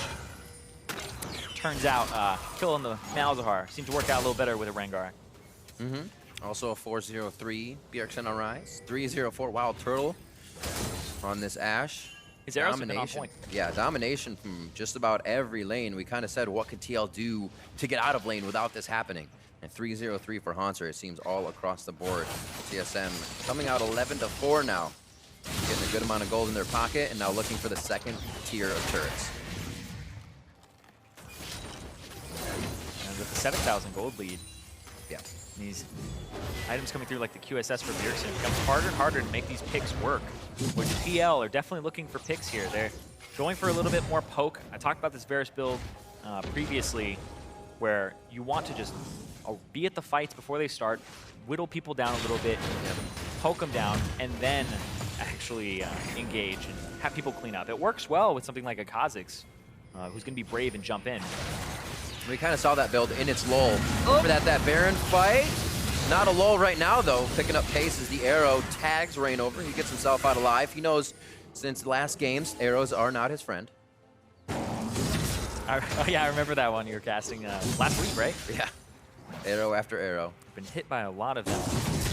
Turns out killing the Malzahar seemed to work out a little better with a Rengar. Also a 4-0-3 Bjergsen on Ryze. 3-0-4 WildTurtle on this Ashe. His arrows have been on point. Yeah, domination from just about every lane. We kind of said, what could TL do to get out of lane without this happening? And 3-0-3 for Hauntzer, it seems all across the board. TSM coming out 11-4 now. Getting a good amount of gold in their pocket and now looking for the second tier of turrets. And with the 7,000 gold lead, yeah, these items coming through like the QSS for Bjergsen, it becomes harder and harder to make these picks work. Which PL are definitely looking for picks here. They're going for a little bit more poke. I talked about this Varus build previously, where you want to just be at the fights before they start, whittle people down a little bit, poke them down, and then actually engage and have people clean up. It works well with something like a Kha'Zix, who's going to be brave and jump in. We kind of saw that build in its lull. Remember that Baron fight? Not a lull right now, though. Picking up pace as the arrow tags ReignOver. He gets himself out alive. He knows since last games, arrows are not his friend. Yeah, I remember that one you were casting last week, right? Yeah. Arrow after arrow. Been hit by a lot of them.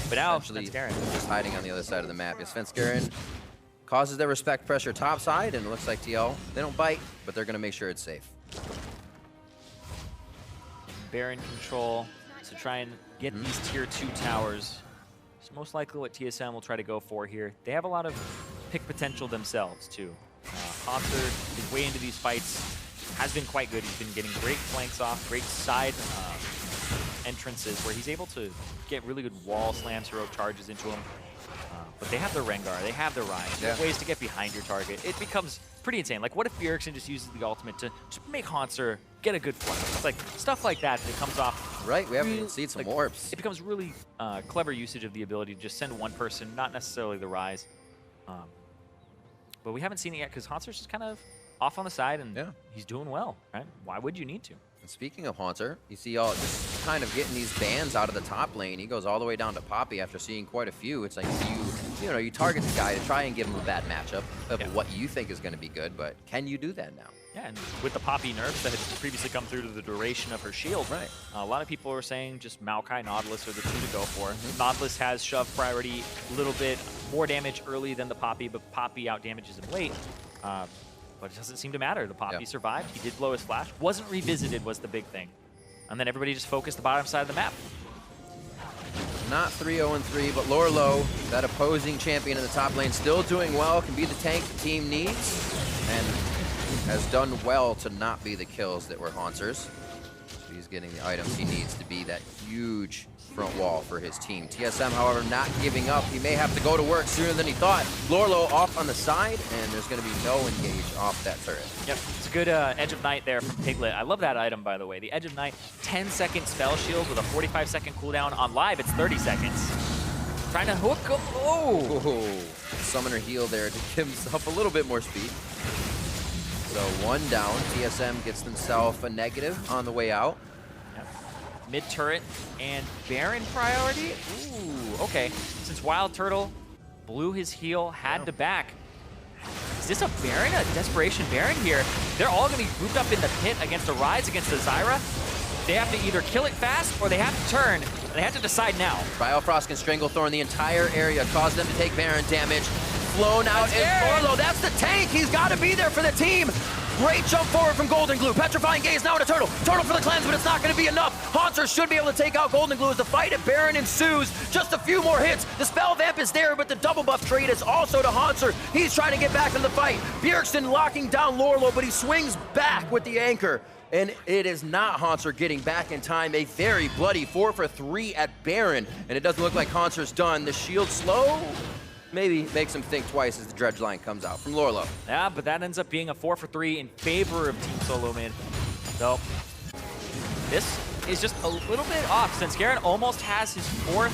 But now, Svenskeren just hiding on the other side of the map. Yeah, Svenskeren causes their respect pressure topside, and it looks like TL, they don't bite, but they're going to make sure it's safe. Baron control to try and get these tier 2 towers. It's most likely what TSM will try to go for here. They have a lot of pick potential themselves, too. Hauntzer, his way into these fights, has been quite good. He's been getting great flanks off, great side entrances where he's able to get really good wall slams, heroic charges into him. But they have the Rengar, they have the Ryze. There's ways to get behind your target. It becomes pretty insane. Like, what if Bjergsen just uses the ultimate to make Hauntzer get a good flank? It's like stuff like that that comes off. Right, we haven't seen some warps. It becomes really clever usage of the ability to just send one person, not necessarily the Ryze. But we haven't seen it yet because Hauntzer's just kind of off on the side and he's doing well, right? Why would you need to? And speaking of Hauntzer, you see all just kind of getting these bans out of the top lane. He goes all the way down to Poppy after seeing quite a few. It's like you target the guy to try and give him a bad matchup of what you think is going to be good, but can you do that now? Yeah, and with the Poppy nerfs that had previously come through to the duration of her shield, a lot of people are saying just Maokai, Nautilus are the two to go for. Nautilus has shove priority a little bit more damage early than the Poppy, but Poppy out damages him late. But it doesn't seem to matter. The Poppy survived. He did blow his flash. Wasn't revisited was the big thing. And then everybody just focused the bottom side of the map. Not 3-0-3, but Lourlo, that opposing champion in the top lane, still doing well, can be the tank the team needs, and has done well to not be the kills that were Hauntzer's. So he's getting the items he needs to be that huge front wall for his team. TSM, however, not giving up. He may have to go to work sooner than he thought. Lourlo off on the side, and there's going to be no engage off that turret. Yep, it's a good Edge of Night there from Piglet. I love that item, by the way. The Edge of Night, 10-second spell shield with a 45-second cooldown. On live, it's 30 seconds. Trying to hook him. Oh! Summoner heal there to give himself a little bit more speed. So one down. TSM gets themselves a negative on the way out. Mid turret and Baron priority. Ooh, okay. Since WildTurtle blew his heal, had to back. Is this a Baron? A desperation Baron here? They're all going to be grouped up in the pit against a Ryze, against the Zyra. They have to either kill it fast or they have to turn. And they have to decide now. Biofrost can Stranglethorn the entire area, cause them to take Baron damage. Flown out, and Lourlo, that's the tank. He's got to be there for the team. Great jump forward from GoldenGlue. Petrifying Gaze now to Turtle. Turtle for the cleanse, but it's not going to be enough. Hauntzer should be able to take out GoldenGlue as the fight at Baron ensues. Just a few more hits. The spell vamp is there, but the double buff trade is also to Hauntzer. He's trying to get back in the fight. Bjergsen locking down Lourlo, but he swings back with the anchor. And it is not Hauntzer getting back in time. A very bloody 4 for 3 at Baron. And it doesn't look like Hauntzer's done. The shield slow maybe makes him think twice as the dredge line comes out from Lourlo. Yeah, but that ends up being a 4 for 3 in favor of Team Solomid. So this is just a little bit off. Svenskeren almost has his 4th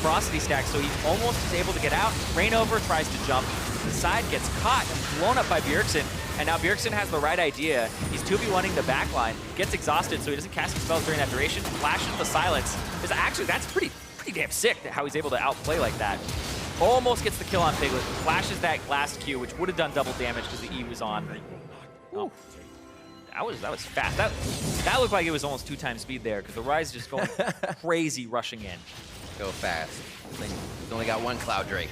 ferocity stack, so he almost is able to get out. ReignOver tries to jump. The side gets caught and blown up by Bjergsen. And now Bjergsen has the right idea. He's 2v1ing the backline, gets exhausted so he doesn't cast his spells during that duration, flashes the silence. Actually, that's pretty damn sick how he's able to outplay like that. Almost gets the kill on Piglet. Flashes that last Q, which would have done double damage because the E was on. Oh. That was fast. That looked like it was almost 2x speed there because the Ryze just going crazy rushing in. Go fast. He's only got one Cloud Drake.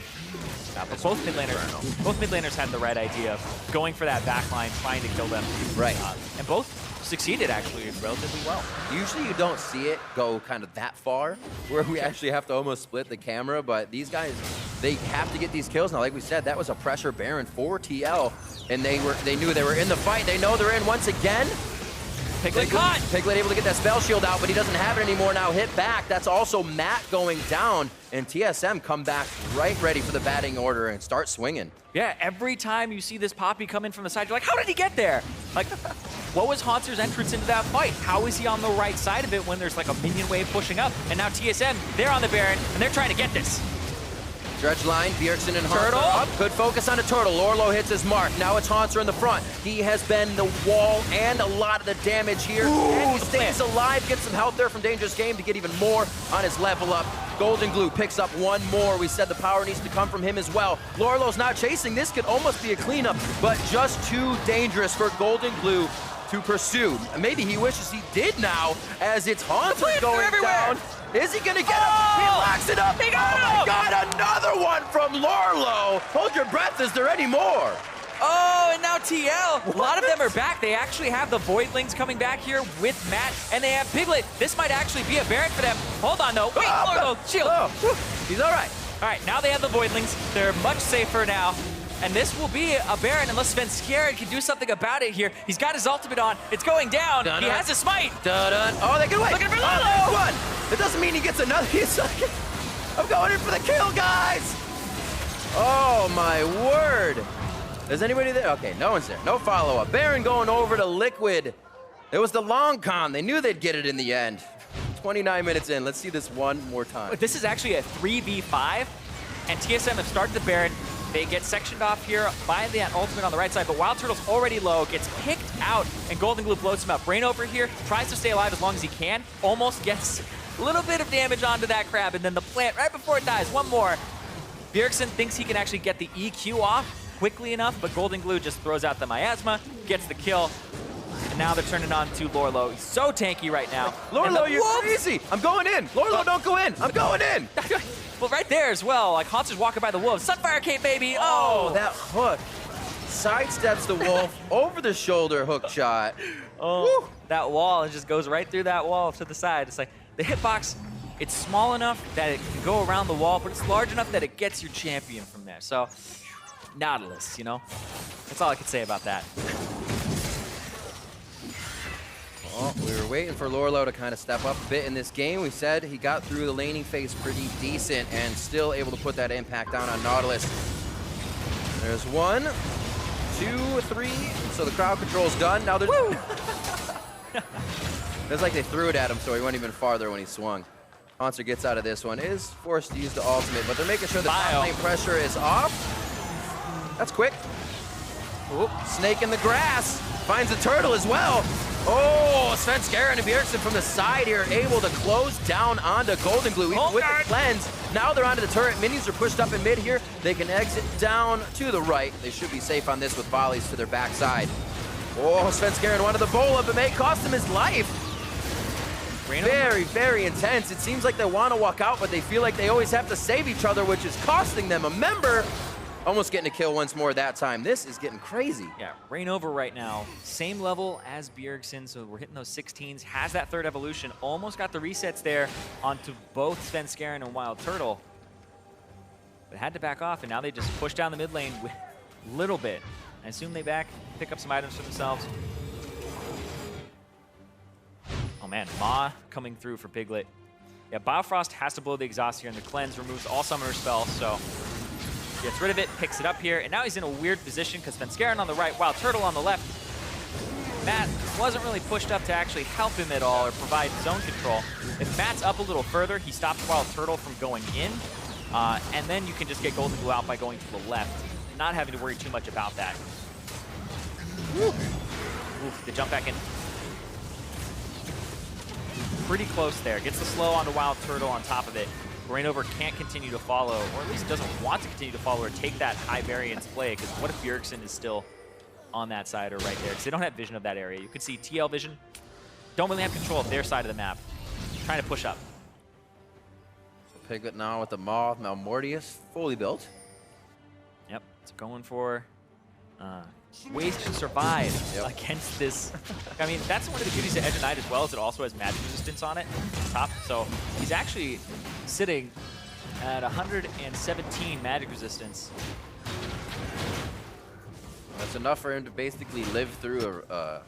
But both mid laners had the right idea of going for that back line, trying to kill them. Right. And both succeeded actually relatively well. Usually you don't see it go kind of that far where we actually have to almost split the camera, but these guys, they have to get these kills. Now, like we said, that was a pressure Baron for TL, and they knew they were in the fight. They know they're in once again. Piglet caught! Piglet able to get that spell shield out, but he doesn't have it anymore now. Hit back. That's also Matt going down, and TSM come back right ready for the batting order and start swinging. Yeah, every time you see this Poppy come in from the side, you're like, how did he get there? Like, what was Hauntzer's entrance into that fight? How is he on the right side of it when there's like a minion wave pushing up? And now TSM, they're on the Baron, and they're trying to get this. Stretch line, Bjergsen and Hauntzer Turtle up. Good focus on the Turtle. Lourlo hits his mark. Now it's Hauntzer in the front. He has been the wall and a lot of the damage here. Ooh, and he stays alive, gets some help there from Dangerous Game to get even more on his level up. GoldenGlue picks up one more. We said the power needs to come from him as well. Lourlo's not chasing. This could almost be a cleanup, but just too dangerous for GoldenGlue to pursue. Maybe he wishes he did now, as it's Hauntzer going down. Is he gonna get him? He locks it up. He got him! My God, another one from Lourlo. Hold your breath. Is there any more? Oh, and now TL. A lot of them are back. They actually have the Voidlings coming back here with Matt, and they have Piglet. This might actually be a Baron for them. Hold on, though. Wait, Lourlo, shield. He's all right. All right, now they have the Voidlings. They're much safer now. And this will be a Baron unless Svenskeren can do something about it here. He's got his ultimate on. It's going down. He has a smite. Oh, they can wait. Looking for Lourlo. One. It doesn't mean he gets another. He's like, I'm going in for the kill, guys. Oh, my word. Is anybody there? Okay, no one's there. No follow-up. Baron going over to Liquid. It was the long con. They knew they'd get it in the end. 29 minutes in. Let's see this one more time. This is actually a 3v5, and TSM have started the Baron. They get sectioned off here by that ultimate on the right side, but WildTurtle's already low, gets picked out, and GoldenGlue blows him up. ReignOver here tries to stay alive as long as he can, almost gets a little bit of damage onto that crab, and then the plant right before it dies. One more. Bjergsen thinks he can actually get the EQ off quickly enough, but GoldenGlue just throws out the miasma, gets the kill, and now they're turning on to Lourlo. He's so tanky right now. Lourlo, you're crazy. I'm going in. Lourlo, don't go in. I'm going in. Well, right there as well, like Hauntzer's walking by the wolves. Sunfire cape, baby. Oh, that hook. Sidesteps the wolf over the shoulder hook shot. Oh, woo. That wall, it just goes right through that wall to the side. It's like the hitbox, it's small enough that it can go around the wall, but it's large enough that it gets your champion from there. So, Nautilus, you know? That's all I could say about that. Well, we were waiting for Lourlo to kind of step up a bit in this game. We said he got through the laning phase pretty decent and still able to put that impact down on Nautilus. There's 1, 2, 3. So the crowd control's done. Now there's... It's like they threw it at him, so he went even farther when he swung. Hauntzer gets out of this one. Is forced to use the ultimate, but they're making sure the top lane pressure is off. That's quick. Oop, snake in the grass. Finds the turtle as well. Oh, Svenskeren and Bjergsen from the side here, able to close down onto GoldenGlue, even with the cleanse. Now they're onto the turret. Minions are pushed up in mid here. They can exit down to the right. They should be safe on this with volleys to their backside. Oh, Svenskeren wanted the bowl up. It may cost him his life. Very, very intense. It seems like they want to walk out, but they feel like they always have to save each other, which is costing them a member. Almost getting a kill once more that time. This is getting crazy. Yeah, ReignOver right now, same level as Bjergsen, so we're hitting those 16s. Has that third evolution, almost got the resets there onto both Svenskeren and WildTurtle. But had to back off, and now they just push down the mid lane with a little bit. I assume they pick up some items for themselves. Oh man, Ma coming through for Piglet. Yeah, Biofrost has to blow the exhaust here, and the cleanse removes all summoner spells, so gets rid of it, picks it up here, and now he's in a weird position because Svenskeren on the right, WildTurtle on the left. Matt wasn't really pushed up to actually help him at all or provide zone control. If Matt's up a little further, he stops WildTurtle from going in, and then you can just get GoldenGlue out by going to the left, not having to worry too much about that. Oof, the jump back in. Pretty close there. Gets the slow onto WildTurtle on top of it. ReignOver can't continue to follow, or at least doesn't want to continue to follow or take that high variance play, because what if Bjergsen is still on that side or right there? Because they don't have vision of that area. You can see TL vision, don't really have control of their side of the map. Trying to push up. So Piglet now with the Maw, Malmortius, fully built. Yep, it's going for ways to survive against this. I mean, that's one of the beauties of Edge of Night as well, is it also has magic resistance on it, top. So he's actually sitting at 117 magic resistance. That's enough for him to basically live through a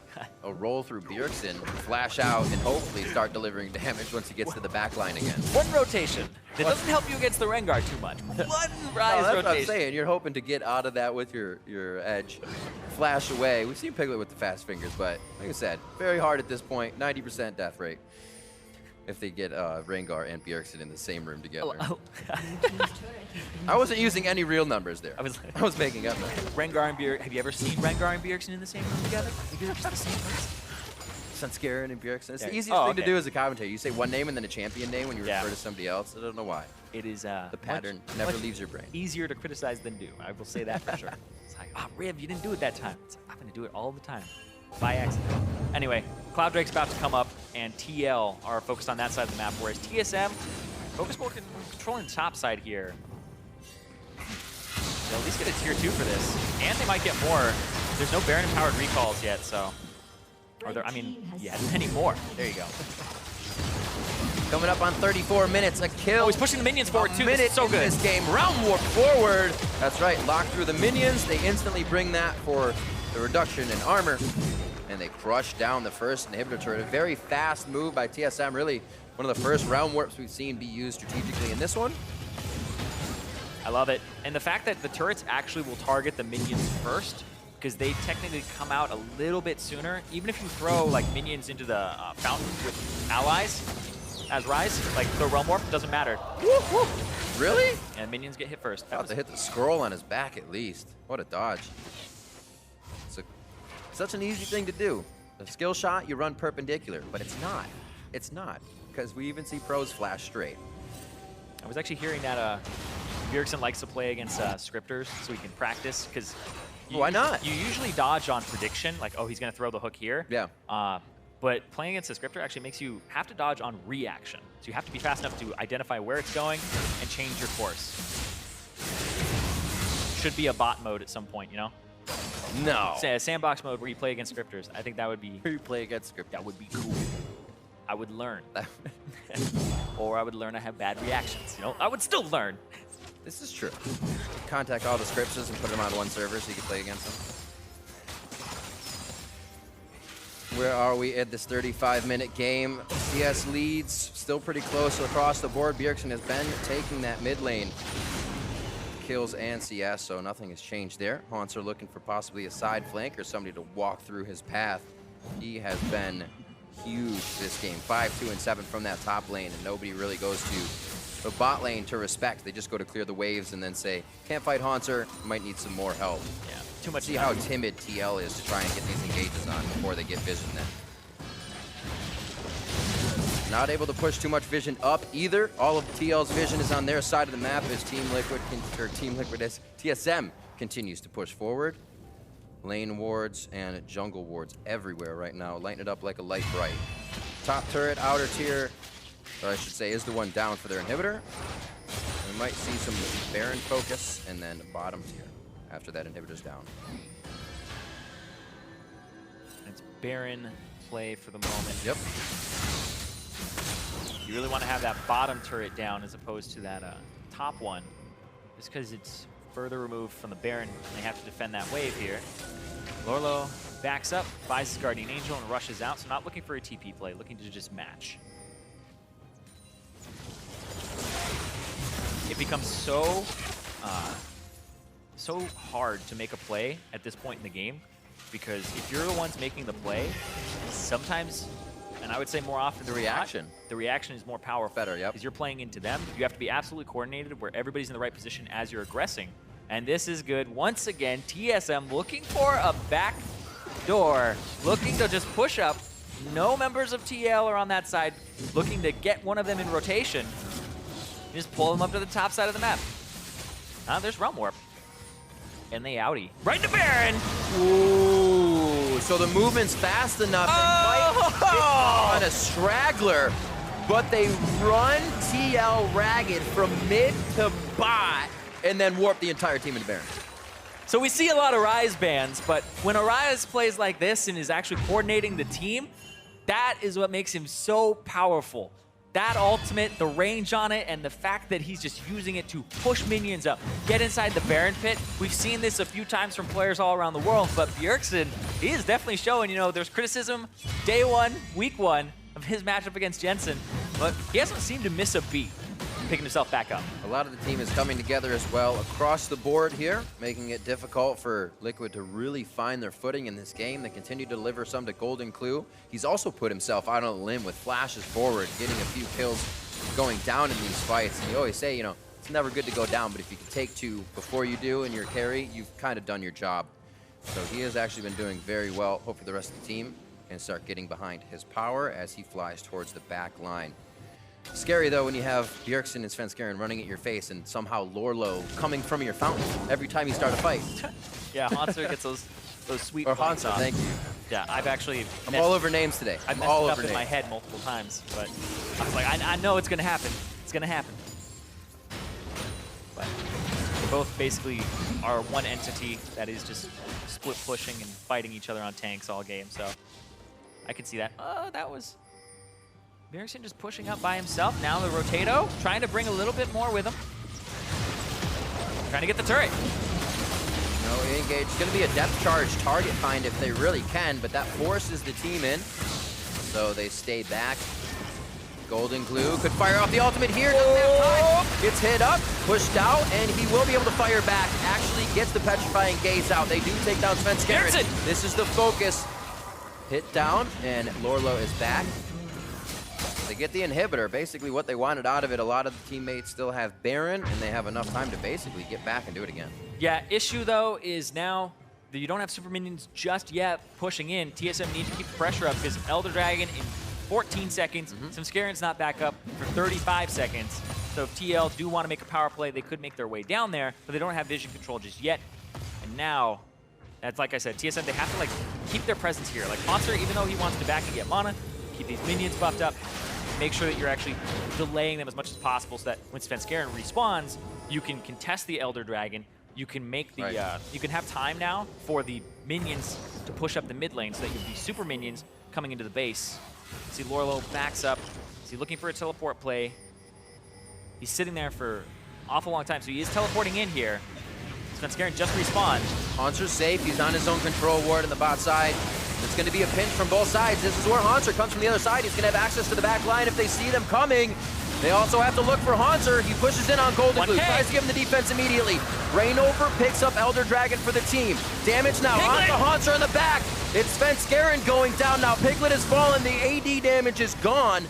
roll through Bjergsen, flash out, and hopefully start delivering damage once he gets to the back line again. One rotation. That doesn't help you against the Rengar too much. One Ryze that's rotation. what I'm saying. You're hoping to get out of that with your edge, flash away. We've seen Piglet with the fast fingers, but like I said, very hard at this point. 90% death rate if they get Rengar and Bjergsen in the same room together. I wasn't using any real numbers there. I was making up numbers. Rengar and Bjergsen. Have you ever seen Rengar and Bjergsen in the same room together? Maybe they're just the same person. Svenskeren and Bjergsen. It's the easiest thing to do as a commentator. You say one name and then a champion name when you refer to somebody else. I don't know why. It is the pattern never leaves your brain. Easier to criticize than do. I will say that for sure. It's like, oh, Riv, you didn't do it that time. It's like, I'm going to do it all the time. By accident. Anyway, Cloud Drake's about to come up, and TL are focused on that side of the map, whereas TSM focus more controlling the top side here. They'll at least get a tier 2 for this, and they might get more. There's no Baron-empowered recalls yet, so... Or there, I mean, yeah, many more. There you go. Coming up on 34 minutes, a kill. Oh, he's pushing the minions forward too. Minute so good. This game, round warp forward. That's right, lock through the minions. They instantly bring that for the reduction in armor, and they crush down the first inhibitor turret. A very fast move by TSM. Really, one of the first round warps we've seen be used strategically in this one. I love it, and the fact that the turrets actually will target the minions first, because they technically come out a little bit sooner. Even if you throw like minions into the fountain with allies as Ryze, like the Realm Warp, doesn't matter. Woo, woo. Really? And minions get hit first. About to hit the scroll on his back at least. What a dodge. It's such an easy thing to do. The skill shot, you run perpendicular, but it's not. It's not, because we even see pros flash straight. I was actually hearing that Bjergsen likes to play against scripters so he can practice, because why not? You usually dodge on prediction, like, oh, he's going to throw the hook here. Yeah. But playing against a scripter actually makes you have to dodge on reaction. So you have to be fast enough to identify where it's going and change your course. Should be a bot mode at some point, you know? No. Say a sandbox mode where you play against scripters. I think that would be... Where you play against scripters. That would be cool. I would learn. Or I would learn I have bad reactions, you know? I would still learn. This is true. Contact all the scripters and put them on one server so you can play against them. Where are we at this 35-minute game? CS leads still pretty close across the board. Bjergsen has been taking that mid lane. Kills and CS, so nothing has changed there. Hauntzer looking for possibly a side flank or somebody to walk through his path. He has been huge this game. 5, 2, and 7 from that top lane, and nobody really goes to the bot lane to respect. They just go to clear the waves and then say, can't fight Hauntzer, might need some more help. Yeah, too much. See how timid TL is to try and get these engages on before they get vision then. Not able to push too much vision up either. All of TL's vision is on their side of the map as TSM continues to push forward. Lane wards and jungle wards everywhere right now. Lighting it up like a light bright. Top turret, outer tier, or I should say, is the one down for their inhibitor. We might see some Baron focus, and then bottom tier after that inhibitor's down. It's Baron play for the moment. Yep. You really want to have that bottom turret down as opposed to that top one, just because it's further removed from the Baron, and they have to defend that wave here. Lourlo backs up, buys his Guardian Angel, and rushes out, so not looking for a TP play, looking to just match. It becomes so hard to make a play at this point in the game, because if you're the ones making the play, sometimes, and I would say more often, the reaction is more powerful. Better, yep. Because you're playing into them. You have to be absolutely coordinated where everybody's in the right position as you're aggressing. And this is good. Once again, TSM looking for a back door, looking to just push up. No members of TL are on that side, looking to get one of them in rotation. Just pull them up to the top side of the map. There's Realm Warp. And they outie. Right to Baron! Ooh, so the movement's fast enough. They might on a straggler, but they run TL ragged from mid to bot and then warp the entire team into Baron. So we see a lot of Ryze bans, but when a Ryze plays like this and is actually coordinating the team, that is what makes him so powerful. That ultimate, the range on it, and the fact that he's just using it to push minions up, get inside the Baron pit. We've seen this a few times from players all around the world, but Bjergsen, he is definitely showing, there's criticism day one, week one of his matchup against Jensen, but he hasn't seemed to miss a beat, picking himself back up. A lot of the team is coming together as well across the board here, making it difficult for Liquid to really find their footing in this game. They continue to deliver some to GoldenGlue. He's also put himself out on a limb with flashes forward, getting a few kills going down in these fights. And you always say, it's never good to go down, but if you can take two before you do in your carry, you've kind of done your job. So he has actually been doing very well. Hopefully the rest of the team can start getting behind his power as he flies towards the back line. Scary, though, when you have Bjergsen and Svenskeren running at your face and somehow Lourlo coming from your fountain every time you start a fight. Yeah, Hauntzer gets those sweet Or points Hauntzer, on. thank you. Yeah, I've actually... I'm all over names today. I've messed it up in my head multiple times, but I was like, I know it's going to happen. It's going to happen. But they both basically are one entity that is just split pushing and fighting each other on tanks all game, so I could see that. That was... Bjergsen just pushing up by himself. Now the Rotato, trying to bring a little bit more with him. Trying to get the turret. No, engage. It's going to be a depth charge target find if they really can, but that forces the team in. So they stay back. GoldenGlue could fire off the ultimate here. Doesn't have time. Gets hit up, pushed out, and he will be able to fire back. Actually gets the petrifying gaze out. They do take down Svenskeren. This is the focus. Hit down, and Lourlo is back. They get the inhibitor, basically what they wanted out of it. A lot of the teammates still have Baron, and they have enough time to basically get back and do it again. Yeah, issue though is now that you don't have super minions just yet pushing in. TSM need to keep the pressure up because Elder Dragon in 14 seconds, Svenskaren's not back up for 35 seconds. So if TL do want to make a power play, they could make their way down there, but they don't have vision control just yet. And now, that's like I said, TSM, they have to keep their presence here. Like Hauntzer, even though he wants to back and get mana, keep these minions buffed up, make sure that you're actually delaying them as much as possible so that when Svenskeren respawns, you can contest the Elder Dragon. You can make the you can have time now for the minions to push up the mid lane so that you have these super minions coming into the base. See Lourlo backs up. Is he looking for a teleport play? He's sitting there for an awful long time, so he is teleporting in here. Svenskeren just respawned. Hauntzer's safe. He's on his own control ward in the bot side. It's going to be a pinch from both sides. This is where Hauntzer comes from the other side. He's going to have access to the back line if they see them coming. They also have to look for Hauntzer. He pushes in on GoldenGlue. Tries to give him the defense immediately. ReignOver picks up Elder Dragon for the team. Damage now on the Hauntzer in the back. It's Svenskeren going down now. Piglet has fallen. The AD damage is gone.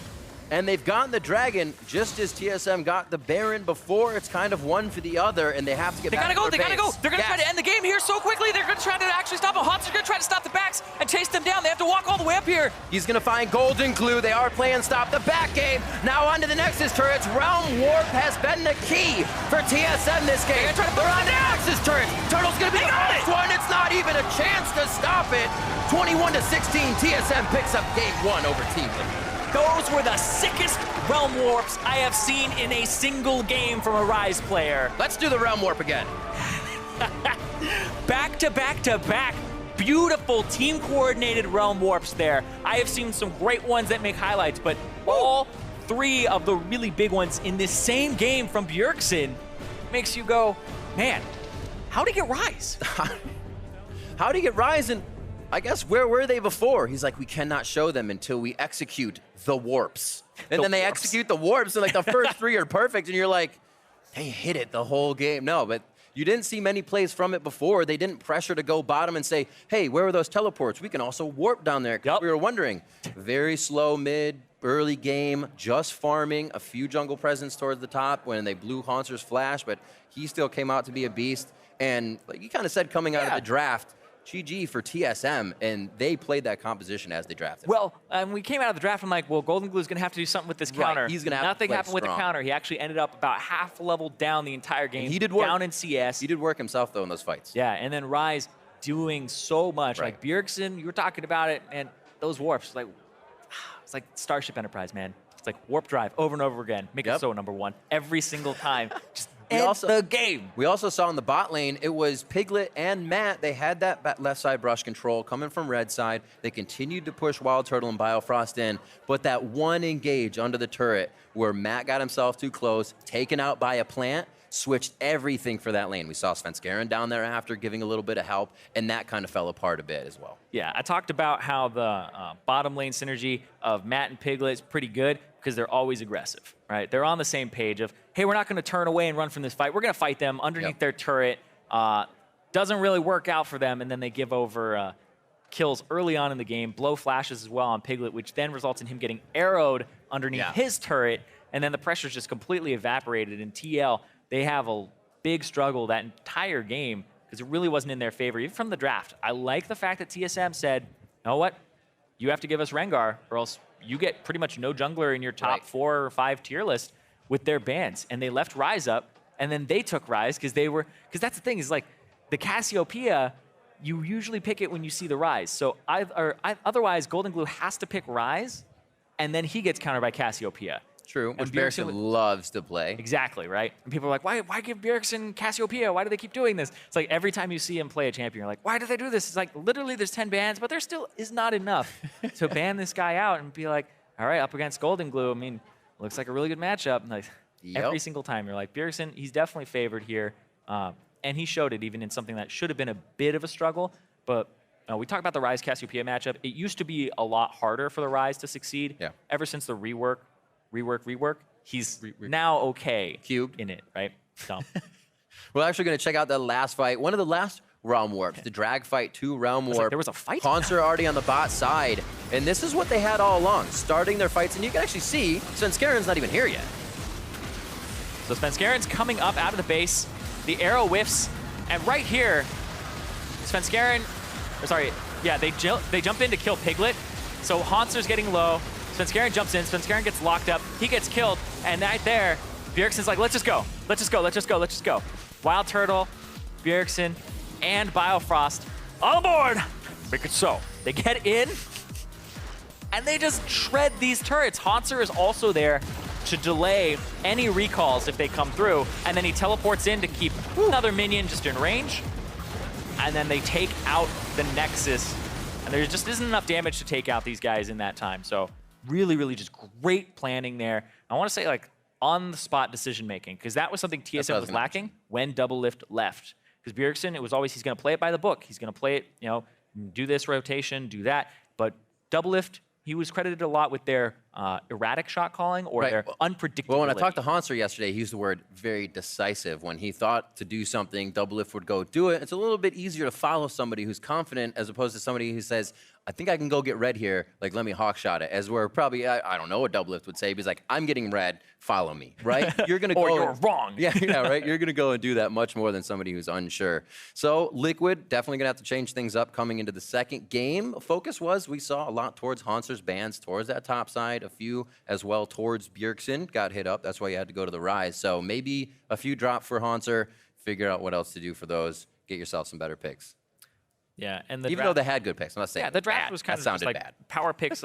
And they've gotten the Dragon just as TSM got the Baron before. It's kind of one for the other, and they have to get back to their base. They gotta go. They're gonna try to end the game here so quickly. They're gonna try to actually stop him. Hauntzer gonna try to stop the backs and chase them down. They have to walk all the way up here. He's gonna find GoldenGlue. They are playing stop the back game. Now onto the Nexus turrets. Realm Warp has been the key for TSM this game. They're on the Nexus turret. Turtle's gonna be the first one. It's not even a chance to stop it. 21-16. TSM picks up game one over Team Liquid. Those were the sickest Realm Warps I have seen in a single game from a Ryze player. Let's do the Realm Warp again. Back to back to back. Beautiful team-coordinated Realm Warps there. I have seen some great ones that make highlights, but all three of the really big ones in this same game from Bjergsen makes you go, man, how'd he get Ryze? How'd he get Ryze? And I guess where were they before? He's like, we cannot show them until we execute the warps. And then they execute the warps, and like the first three are perfect, and you're like, they hit it the whole game. No, but you didn't see many plays from it before. They didn't pressure to go bottom and say, hey, where are those teleports? We can also warp down there. We were wondering. Very slow mid, early game, just farming, a few jungle presence towards the top when they blew Hauntzer's flash, but he still came out to be a beast. And like you kind of said coming out of the draft, GG for TSM, and they played that composition as they drafted. Well, we came out of the draft, I'm like, well, GoldenGlue is going to have to do something with this counter. Right, he's going to have Nothing to play happened with the strong. counter. He actually ended up about half a level down the entire game. And he did work. Down in CS. He did work himself, though, in those fights. Yeah, and then Ryze doing so much. Right. Like Bjergsen, you were talking about it, and those warps, like, it's like Starship Enterprise, man. It's like warp drive over and over again. Make it so #1 every single time. Just end the game. We also saw in the bot lane, it was Piglet and Matt. They had that left side brush control coming from red side. They continued to push WildTurtle and Biofrost in, but that one engage under the turret where Matt got himself too close, taken out by a plant, switched everything for that lane. We saw Svenskeren down there after giving a little bit of help, and that kind of fell apart a bit as well. Yeah, I talked about how the bottom lane synergy of Matt and Piglet is pretty good because they're always aggressive, right? They're on the same page of, hey, we're not going to turn away and run from this fight. We're going to fight them underneath their turret. Doesn't really work out for them, and then they give over kills early on in the game, blow flashes as well on Piglet, which then results in him getting arrowed underneath his turret, and then the pressure's just completely evaporated. In TL, they have a big struggle that entire game because it really wasn't in their favor, even from the draft. I like the fact that TSM said, you know what? You have to give us Rengar, or else you get pretty much no jungler in your top 4 or 5 tier list with their bans. And they left Ryze up, and then they took Ryze because that's the thing, is like the Cassiopeia, you usually pick it when you see the Ryze. So otherwise, GoldenGlue has to pick Ryze, and then he gets countered by Cassiopeia. True, which Bjergsen loves to play. Exactly, right? And people are like, why give Bjergsen Cassiopeia? Why do they keep doing this? It's like every time you see him play a champion, you're like, why do they do this? It's like, literally, there's 10 bans, but there still is not enough to ban this guy out and be like, all right, up against GoldenGlue, I mean, looks like a really good matchup. And like, every single time, you're like, Bjergsen, he's definitely favored here. And he showed it even in something that should have been a bit of a struggle. But we talked about the Ryze Cassiopeia matchup. It used to be a lot harder for the Ryze to succeed. Yeah. Ever since the rework, he's now okay cubed in it, right? So we're actually going to check out that last fight. One of the last realm warps, the drag fight 2 realm warp. Like, there was a fight? Hauntzer already on the bot side. And this is what they had all along, starting their fights. And you can actually see Svenskeren's not even here yet. So Svenskeren's coming up out of the base. The arrow whiffs. And right here, Svenskeren, they jump in to kill Piglet. So Hauntzer's getting low. Svenskeren jumps in, Svenskeren gets locked up, he gets killed, and right there, Bjergsen's like, let's just go. WildTurtle, Bjergsen, and Biofrost all aboard! Make it so. They get in, and they just shred these turrets. Hauntzer is also there to delay any recalls if they come through, and then he teleports in to keep another minion just in range, and then they take out the Nexus, and there just isn't enough damage to take out these guys in that time, so really, really just great planning there. I want to say, like, on-the-spot decision-making, because that was something TSM was lacking when Doublelift left. Because Bjergsen, it was always, he's going to play it by the book. He's going to play it, you know, do this rotation, do that. But Doublelift, he was credited a lot with their erratic shot calling or their unpredictability. Well, when I talked to Hauntzer yesterday, he used the word very decisive. When he thought to do something, Doublelift would go do it. It's a little bit easier to follow somebody who's confident as opposed to somebody who says, I think I can go get red here, like, let me hawk shot it. As where probably, I don't know what Doublelift would say, but he's like, I'm getting red, follow me, right? You're going to go. Or you're wrong. Yeah, right? You're going to go and do that much more than somebody who's unsure. So Liquid definitely going to have to change things up coming into the second game. Focus was, we saw a lot towards Hauntzer's bans, towards that top side, a few as well towards Bjergsen. Got hit up, that's why you had to go to the Ryze. So maybe a few drop for Hauntzer, figure out what else to do for those, get yourself some better picks. Yeah, and the even though they had good picks, I'm not saying the draft bad. was kind that of just like bad. power picks